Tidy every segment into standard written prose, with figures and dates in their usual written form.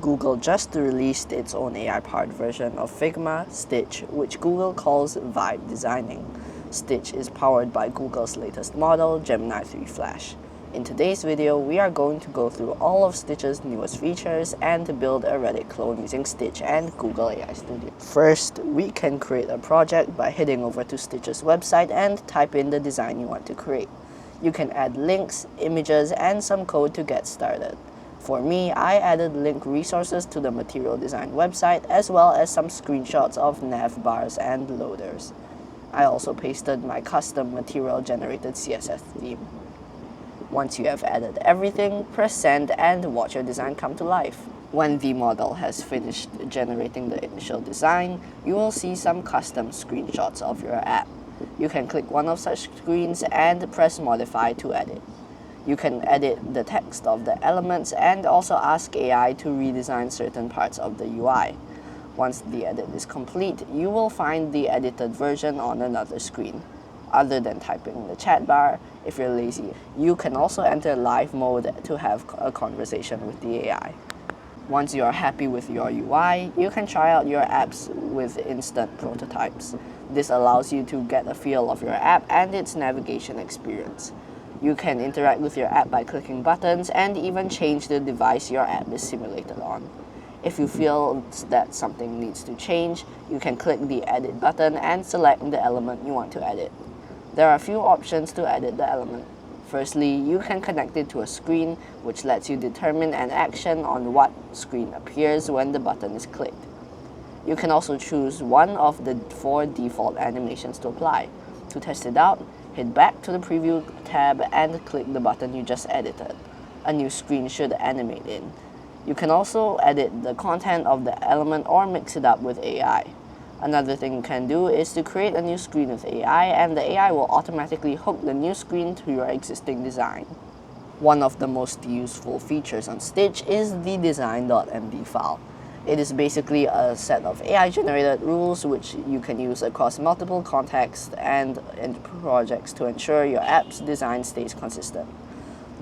Google just released its own AI-powered version of Figma, Stitch, which Google calls Vibe Designing. Stitch is powered by Google's latest model, Gemini 3 Flash. In today's video, we are going to go through all of Stitch's newest features and to build a Reddit clone using Stitch and Google AI Studio. First, we can create a project by heading over to Stitch's website and type in the design you want to create. You can add links, images, and some code to get started. For me, I added link resources to the Material Design website as well as some screenshots of nav bars and loaders. I also pasted my custom material-generated CSS theme. Once you have added everything, press send and watch your design come to life. When the model has finished generating the initial design, you will see some custom screenshots of your app. You can click one of such screens and press modify to edit. You can edit the text of the elements and also ask AI to redesign certain parts of the UI. Once the edit is complete, you will find the edited version on another screen. Other than typing in the chat bar, if you're lazy, you can also enter live mode to have a conversation with the AI. Once you are happy with your UI, you can try out your apps with instant prototypes. This allows you to get a feel of your app and its navigation experience. You can interact with your app by clicking buttons and even change the device your app is simulated on. If you feel that something needs to change, you can click the edit button and select the element you want to edit. There are a few options to edit the element. Firstly, you can connect it to a screen, which lets you determine an action on what screen appears when the button is clicked. You can also choose one of the 4 default animations to apply. To test it out, head back to the Preview tab and click the button you just edited. A new screen should animate in. You can also edit the content of the element or mix it up with AI. Another thing you can do is to create a new screen with AI, and the AI will automatically hook the new screen to your existing design. One of the most useful features on Stitch is the design.md file. It is basically a set of AI-generated rules which you can use across multiple contexts and in projects to ensure your app's design stays consistent.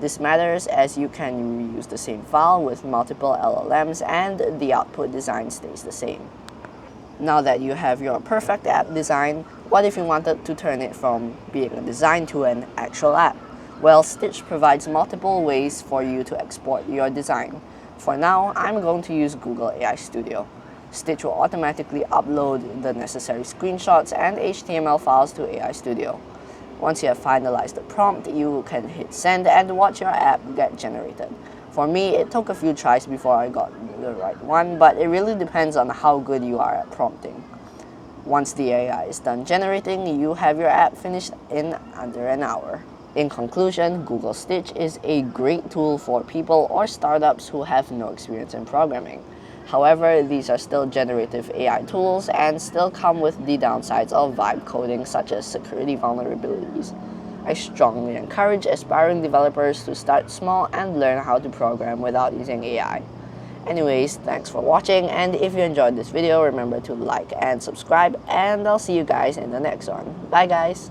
This matters as you can reuse the same file with multiple LLMs and the output design stays the same. Now that you have your perfect app design, what if you wanted to turn it from being a design to an actual app? Well, Stitch provides multiple ways for you to export your design. For now, I'm going to use Google AI Studio. Stitch will automatically upload the necessary screenshots and HTML files to AI Studio. Once you have finalized the prompt, you can hit send and watch your app get generated. For me, it took a few tries before I got the right one, but it really depends on how good you are at prompting. Once the AI is done generating, you have your app finished in under an hour. In conclusion, Google Stitch is a great tool for people or startups who have no experience in programming. However, these are still generative AI tools and still come with the downsides of vibe coding such as security vulnerabilities. I strongly encourage aspiring developers to start small and learn how to program without using AI. Anyways, thanks for watching, and if you enjoyed this video, remember to like and subscribe, and I'll see you guys in the next one. Bye guys!